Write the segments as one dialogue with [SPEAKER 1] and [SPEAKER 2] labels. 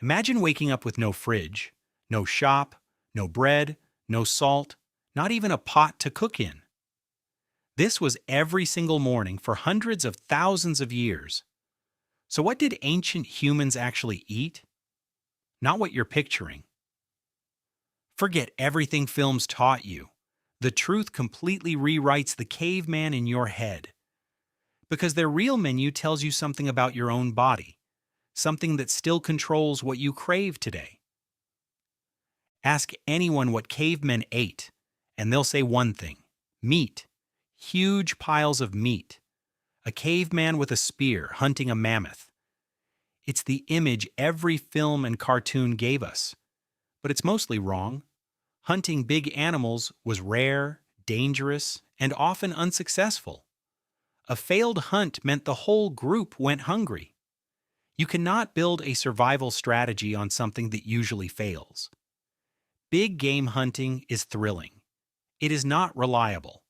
[SPEAKER 1] Imagine waking up with no fridge, no shop, no bread, no salt, not even a pot to cook in. This was every single morning for hundreds of thousands of years. So what did ancient humans actually eat? Not what you're picturing. Forget everything films taught you. The truth completely rewrites the caveman in your head. Because their real menu tells you something about your own body, something that still controls what you crave today. Ask anyone what cavemen ate, and they'll say one thing: meat. Huge piles of meat. A caveman with a spear hunting a mammoth. It's the image every film and cartoon gave us. But it's mostly wrong. Hunting big animals was rare, dangerous, and often unsuccessful. A failed hunt meant the whole group went hungry. You cannot build a survival strategy on something that usually fails. Big game hunting is thrilling. It is not reliable.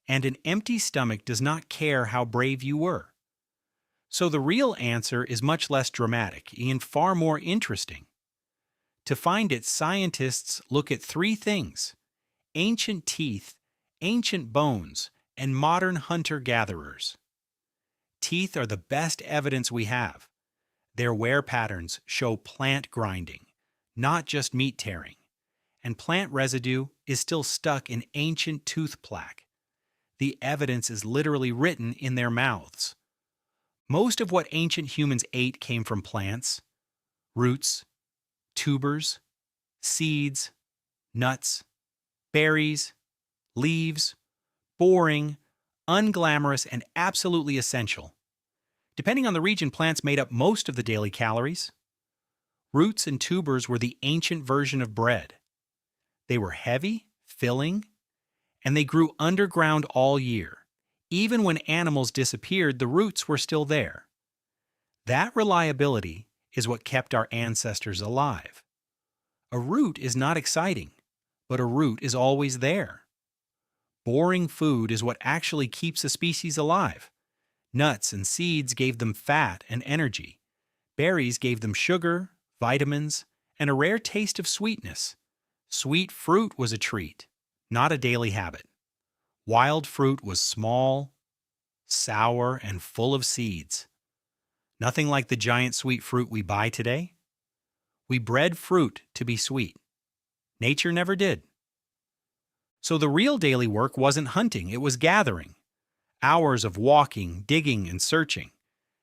[SPEAKER 1] And an empty stomach does not care how brave you were. So the real answer is much less dramatic and far more interesting. To find it, scientists look at three things: ancient teeth, ancient bones, and modern hunter-gatherers. Teeth are the best evidence we have. Their wear patterns show plant grinding, not just meat tearing. And plant residue is still stuck in ancient tooth plaque. The evidence is literally written in their mouths. Most of what ancient humans ate came from plants, roots, tubers, seeds, nuts, berries, leaves, boring, unglamorous, and absolutely essential. Depending on the region, plants made up most of the daily calories. Roots and tubers were the ancient version of bread. They were heavy, filling, and they grew underground all year. Even when animals disappeared, the roots were still there. That reliability is what kept our ancestors alive. A root is not exciting, but a root is always there. Boring food is what actually keeps a species alive. Nuts and seeds gave them fat and energy. Berries gave them sugar, vitamins, and a rare taste of sweetness. Sweet fruit was a treat, not a daily habit. Wild fruit was small, sour, and full of seeds. Nothing like the giant sweet fruit we buy today. We bred fruit to be sweet. Nature never did. So the real daily work wasn't hunting, it was gathering. Hours of walking, digging, and searching.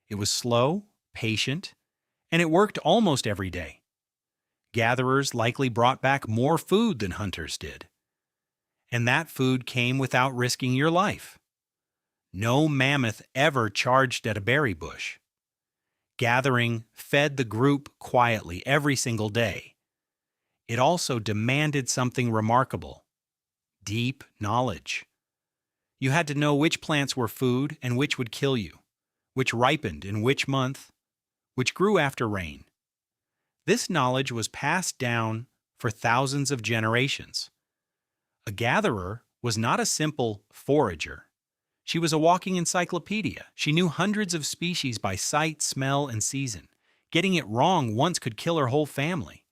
[SPEAKER 1] It was slow, patient, and it worked almost every day. Gatherers likely brought back more food than hunters did. And that food came without risking your life. No mammoth ever charged at a berry bush. Gathering fed the group quietly every single day. It also demanded something remarkable: deep knowledge. You had to know which plants were food and which would kill you, which ripened in which month, which grew after rain. This knowledge was passed down for thousands of generations. A gatherer was not a simple forager. She was a walking encyclopedia. She knew hundreds of species by sight, smell, and season. Getting it wrong once could kill her whole family.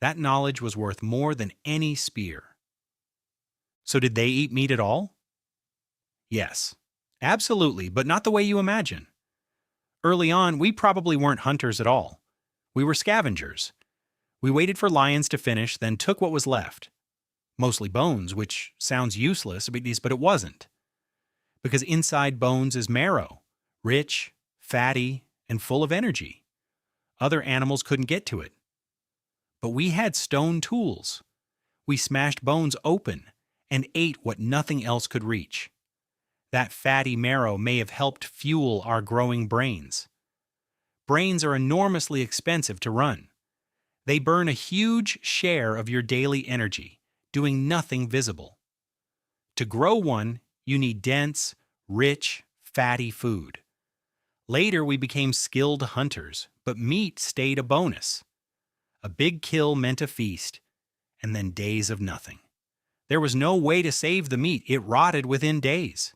[SPEAKER 1] That knowledge was worth more than any spear. So did they eat meat at all? Yes, absolutely, but not the way you imagine. Early on, we probably weren't hunters at all. We were scavengers. We waited for lions to finish, then took what was left. Mostly bones, which sounds useless, but it wasn't. Because inside bones is marrow, rich, fatty, and full of energy. Other animals couldn't get to it. But we had stone tools. We smashed bones open and ate what nothing else could reach. That fatty marrow may have helped fuel our growing brains. Brains are enormously expensive to run. They burn a huge share of your daily energy, doing nothing visible. To grow one, you need dense, rich, fatty food. Later, we became skilled hunters, but meat stayed a bonus. A big kill meant a feast, and then days of nothing. There was no way to save the meat. It rotted within days.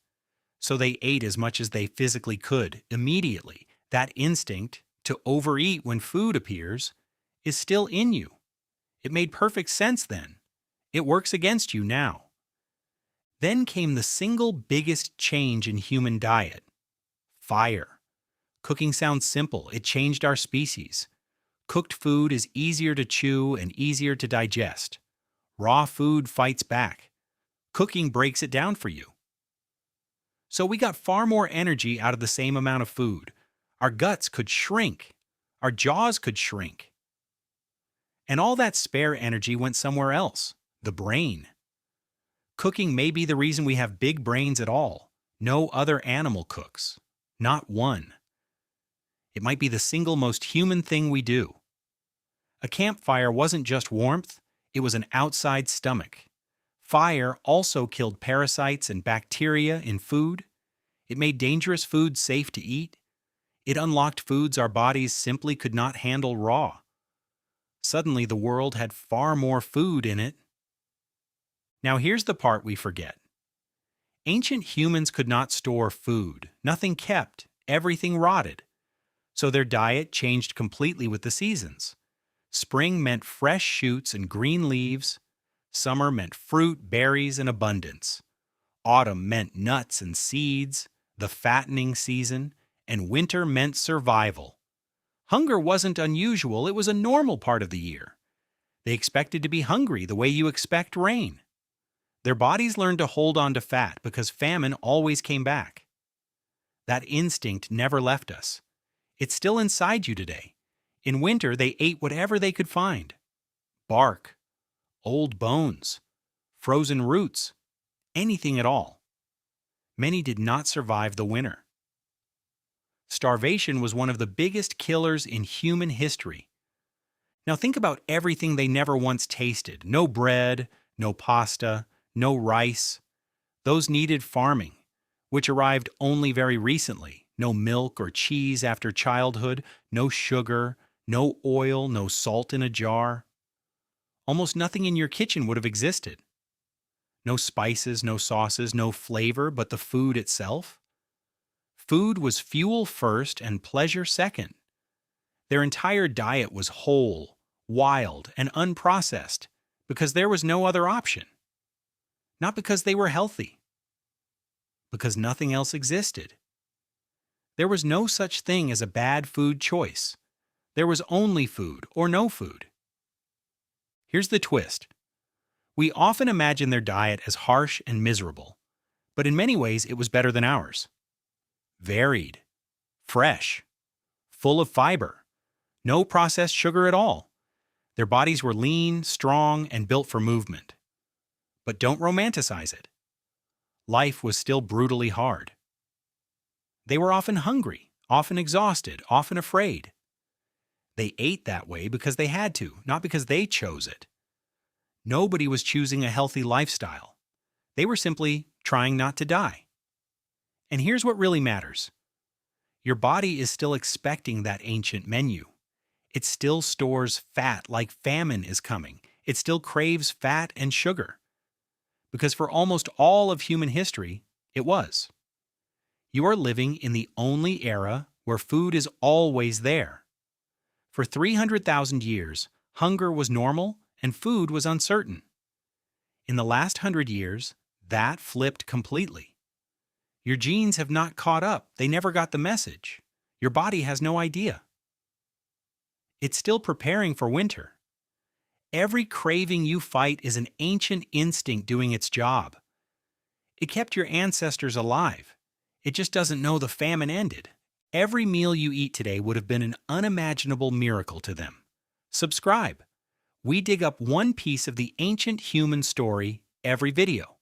[SPEAKER 1] So they ate as much as they physically could, immediately. That instinct to overeat when food appears is still in you. It made perfect sense then. It works against you now. Then came the single biggest change in human diet: fire. Cooking sounds simple. It changed our species. Cooked food is easier to chew and easier to digest. Raw food fights back. Cooking breaks it down for you. So we got far more energy out of the same amount of food. Our guts could shrink. Our jaws could shrink. And all that spare energy went somewhere else: the brain. Cooking may be the reason we have big brains at all. No other animal cooks. Not one. It might be the single most human thing we do. A campfire wasn't just warmth, it was an outside stomach. Fire also killed parasites and bacteria in food. It made dangerous food safe to eat. It unlocked foods our bodies simply could not handle raw. Suddenly, the world had far more food in it. Now here's the part we forget. Ancient humans could not store food. Nothing kept. Everything rotted. So their diet changed completely with the seasons. Spring meant fresh shoots and green leaves. Summer meant fruit, berries, and abundance. Autumn meant nuts and seeds, the fattening season, and winter meant survival. Hunger wasn't unusual, it was a normal part of the year. They expected to be hungry the way you expect rain. Their bodies learned to hold on to fat because famine always came back. That instinct never left us. It's still inside you today. In winter, they ate whatever they could find: bark, old bones, frozen roots, anything at all. Many did not survive the winter. Starvation was one of the biggest killers in human history. Now think about everything they never once tasted: no bread, no pasta, no rice. Those needed farming, which arrived only very recently. No milk or cheese after childhood, no sugar, no oil, no salt in a jar. Almost nothing in your kitchen would have existed. No spices, no sauces, no flavor but the food itself. Food was fuel first and pleasure second. Their entire diet was whole, wild, and unprocessed because there was no other option. Not because they were healthy. Because nothing else existed. There was no such thing as a bad food choice. There was only food or no food. Here's the twist. We often imagine their diet as harsh and miserable, but in many ways it was better than ours. Varied, fresh, full of fiber, no processed sugar at all. Their bodies were lean, strong, and built for movement. But don't romanticize it. Life was still brutally hard. They were often hungry, often exhausted, often afraid. They ate that way because they had to, not because they chose it. Nobody was choosing a healthy lifestyle. They were simply trying not to die. And here's what really matters. Your body is still expecting that ancient menu. It still stores fat like famine is coming. It still craves fat and sugar. Because for almost all of human history, it was. You are living in the only era where food is always there. For 300,000 years, hunger was normal and food was uncertain. In the last 100 years, that flipped completely. Your genes have not caught up. They never got the message. Your body has no idea. It's still preparing for winter. Every craving you fight is an ancient instinct doing its job. It kept your ancestors alive. It just doesn't know the famine ended. Every meal you eat today would have been an unimaginable miracle to them. Subscribe. We dig up one piece of the ancient human story every video.